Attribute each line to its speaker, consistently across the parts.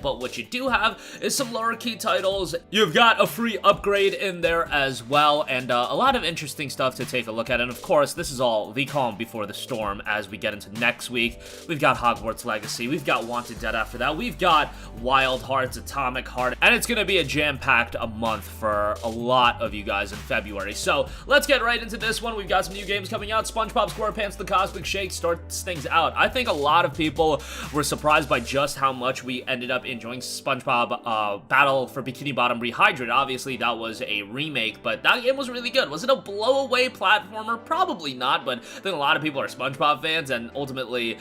Speaker 1: but what you do have is some lower key titles. You've got a free upgrade in there as well, and a lot of interesting stuff to take a look at. And of course, this is all the calm before the storm as we get into next week. We've got Hogwarts Legacy, we've got Wanted Dead after that, we've got Wild Hearts, Atomic Heart, and it's gonna be a jam-packed month for a lot of you guys in February. So let's get right into this one. We've got some new games coming out. SpongeBob SquarePants The Cosmic Shake starts things out. I think a lot of people were surprised by just how much we ended up enjoying SpongeBob Battle for Bikini Bottom Rehydrated. Obviously, that was a remake, but that game was really good. Was it a blow-away platformer? Probably not, but I think a lot of people are SpongeBob fans, and ultimately,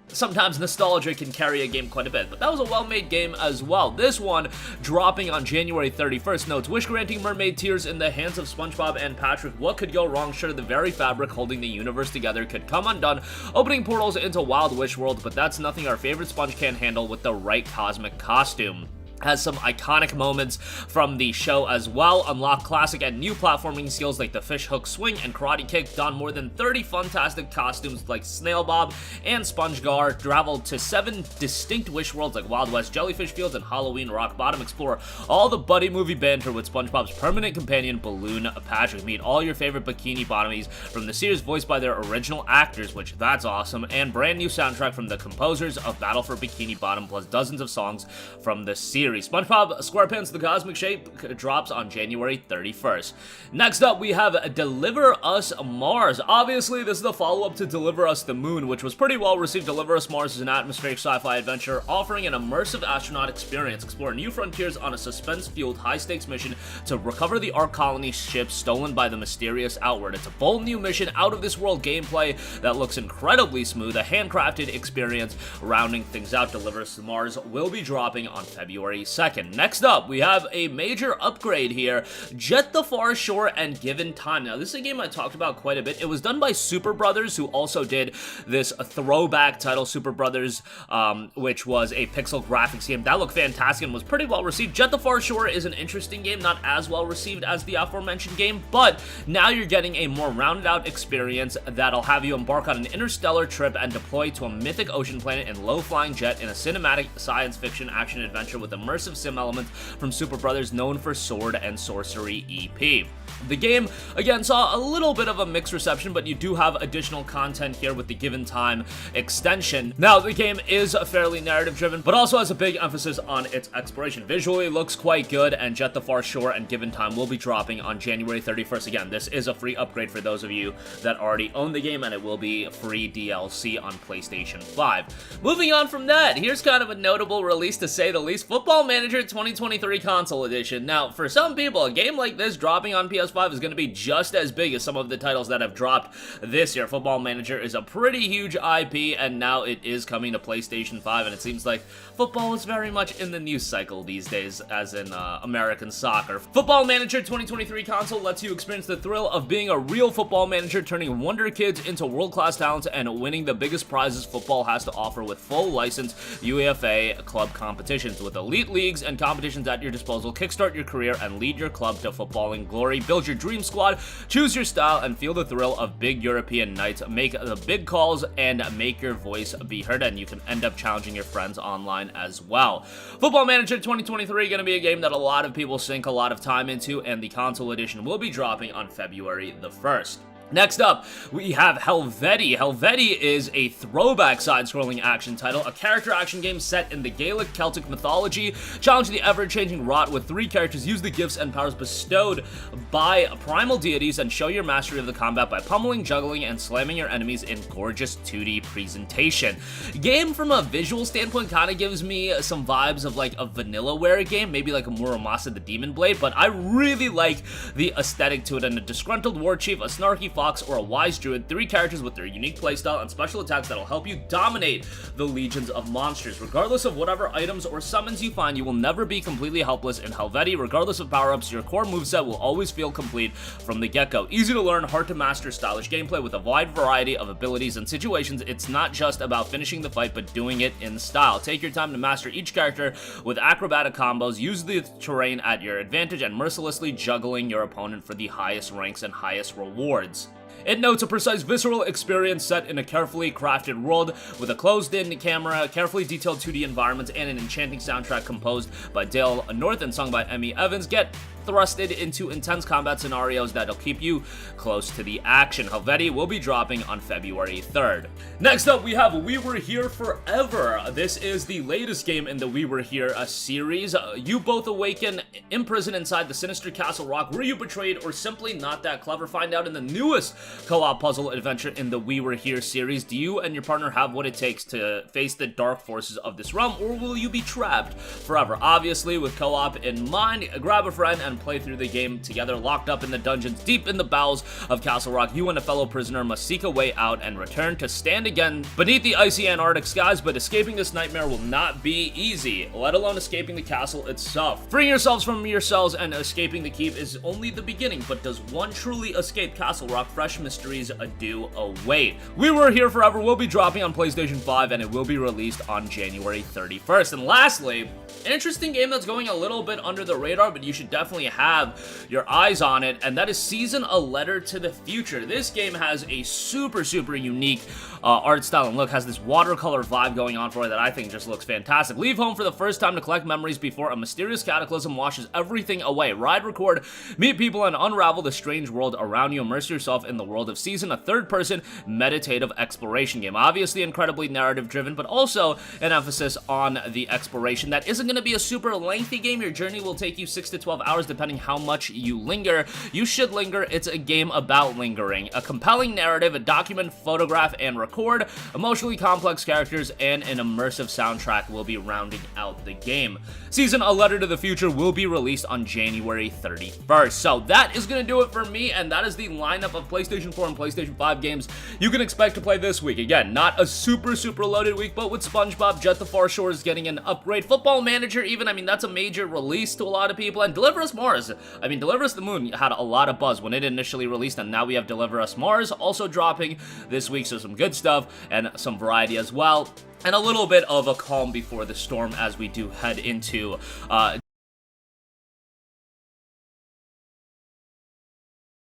Speaker 1: sometimes nostalgia can carry a game quite a bit, but that was a well-made game as well. This one dropping on January 31st. Notes, wish-granting mermaid tears in the hands of SpongeBob and Patrick. What could go wrong? Sure, the very fabric holding the universe together could come undone, opening portals into Wild Wish World, but that's nothing our favorite Sponge can't handle with the right cosmic costume. Has some iconic moments from the show as well. Unlock classic and new platforming skills like the fish hook swing and karate kick. Don more than 30 fantastic costumes like Snail Bob and Sponge Gar. Traveled to 7 distinct wish worlds like Wild West Jellyfish Fields and Halloween Rock Bottom. Explore all the buddy movie banter with SpongeBob's permanent companion Balloon Patrick. Meet all your favorite bikini bottomies from the series voiced by their original actors, which that's awesome. And brand new soundtrack from the composers of Battle for Bikini Bottom, plus dozens of songs from the series. SpongeBob SquarePants The Cosmic Shake drops on January 31st. Next up, we have Deliver Us Mars. Obviously, this is the follow-up to Deliver Us the Moon, which was pretty well received. Deliver Us Mars is an atmospheric sci-fi adventure offering an immersive astronaut experience. Explore new frontiers on a suspense-fueled, high-stakes mission to recover the Ark Colony ship stolen by the mysterious Outward. It's a bold new mission, out-of-this-world gameplay that looks incredibly smooth, a handcrafted experience rounding things out. Deliver Us Mars will be dropping on February 2nd. Next up, we have a major upgrade here, Jet the Far Shore and Given Time. Now, this is a game I talked about quite a bit. It was done by Super Brothers, who also did this throwback title, Super Brothers, which was a pixel graphics game. That looked fantastic and was pretty well received. Jet the Far Shore is an interesting game, not as well received as the aforementioned game, but now you're getting a more rounded out experience that'll have you embark on an interstellar trip and deploy to a mythic ocean planet in low-flying jet in a cinematic science fiction action adventure with immersive sim elements from Super Brothers, known for Sword and Sorcery EP. The game, again, saw a little bit of a mixed reception, but you do have additional content here with the Given Time extension. Now, the game is fairly narrative-driven, but also has a big emphasis on its exploration. Visually, looks quite good, and Jet the Far Shore and Given Time will be dropping on January 31st. Again, this is a free upgrade for those of you that already own the game, and it will be free DLC on PlayStation 5. Moving on from that, here's kind of a notable release to say the least, Football Manager 2023 Console Edition. Now, for some people, a game like this dropping on PS5 is going to be just as big as some of the titles that have dropped this year. Football Manager is a pretty huge IP, and now it is coming to PlayStation 5, and it seems like football is very much in the news cycle these days, as in American soccer. Football Manager 2023 Console lets you experience the thrill of being a real football manager, turning wonder kids into world-class talents, and winning the biggest prizes football has to offer with full licensed UEFA club competitions. With elite leagues and competitions at your disposal, kickstart your career and lead your club to footballing glory. Build your dream squad, choose your style, and feel the thrill of big European nights. Make the big calls and make your voice be heard, and you can end up challenging your friends online as well. Football Manager 2023 going to be a game that a lot of people sink a lot of time into, and the console edition will be dropping on February the 1st. Next up, we have Helvetii. Helvetii is a throwback side-scrolling action title, a character action game set in the Gaelic Celtic mythology. Challenge the ever-changing rot with 3 characters, use the gifts and powers bestowed by primal deities, and show your mastery of the combat by pummeling, juggling, and slamming your enemies in gorgeous 2D presentation. Game, from a visual standpoint, kind of gives me some vibes of like a Vanillaware game, maybe like a Muramasa the Demon Blade, but I really like the aesthetic to it, and a disgruntled war chief, a snarky fox, or a wise druid, 3 characters with their unique playstyle and special attacks that'll help you dominate the legions of monsters. Regardless of whatever items or summons you find, you will never be completely helpless in Helvetii. Regardless of power-ups, your core moveset will always feel complete from the get-go. Easy to learn, hard to master, stylish gameplay with a wide variety of abilities and situations. It's not just about finishing the fight, but doing it in style. Take your time to master each character with acrobatic combos, use the terrain at your advantage, and mercilessly juggling your opponent for the highest ranks and highest rewards. It notes a precise visceral experience set in a carefully crafted world with a closed-in camera, carefully detailed 2D environments, and an enchanting soundtrack composed by Dale North and sung by Emmy Evans. Get thrusted into intense combat scenarios that'll keep you close to the action. Helvetii will be dropping on February 3rd. Next up, we have We Were Here Forever. This is the latest game in the We Were Here series. You both awaken imprisoned inside the sinister Castle Rock. Were you betrayed or simply not that clever? Find out in the newest co-op puzzle adventure in the We Were Here series. Do you and your partner have what it takes to face the dark forces of this realm, or will you be trapped forever? Obviously, with co-op in mind, grab a friend and play through the game together. Locked up in the dungeons deep in the bowels of Castle Rock, you and a fellow prisoner must seek a way out and return to stand again beneath the icy Antarctic skies, but escaping this nightmare will not be easy, let alone escaping the castle itself. Freeing yourselves from your cells and escaping the keep is only the beginning, but does one truly escape Castle Rock? Fresh mysteries do await. We Were Here Forever will be dropping on PlayStation 5, and it will be released on January 31st. And lastly, an interesting game that's going a little bit under the radar, but you should definitely have your eyes on it, and that is Season A Letter to the Future. This game has a super unique art style and look, has this watercolor vibe going on for it that I think just looks fantastic. Leave home for the first time to collect memories before a mysterious cataclysm washes everything away. Ride, record, meet people, and unravel the strange world around you. Immerse yourself in the world of Season, a third-person meditative exploration game. Obviously incredibly narrative-driven, but also an emphasis on the exploration. That isn't going to be a super lengthy game. Your journey will take you 6 to 12 hours depending how much you linger. You should linger. It's a game about lingering. A compelling narrative, a document, photograph, and record. Emotionally complex characters and an immersive soundtrack will be rounding out the game. Season A Letter to the Future will be released on January 31st. So that is going to do it for me, and that is the lineup of PlayStation 4 and PlayStation 5 games you can expect to play this week. Again, not a super loaded week, but with SpongeBob, Jet the Far Shores getting an upgrade, Football Manager even, I mean, that's a major release to a lot of people, and Deliver Us Mars. I mean, Deliver Us the Moon had a lot of buzz when it initially released, and now we have Deliver Us Mars also dropping this week, so some good stuff and some variety as well. And a little bit of a calm before the storm as we do head into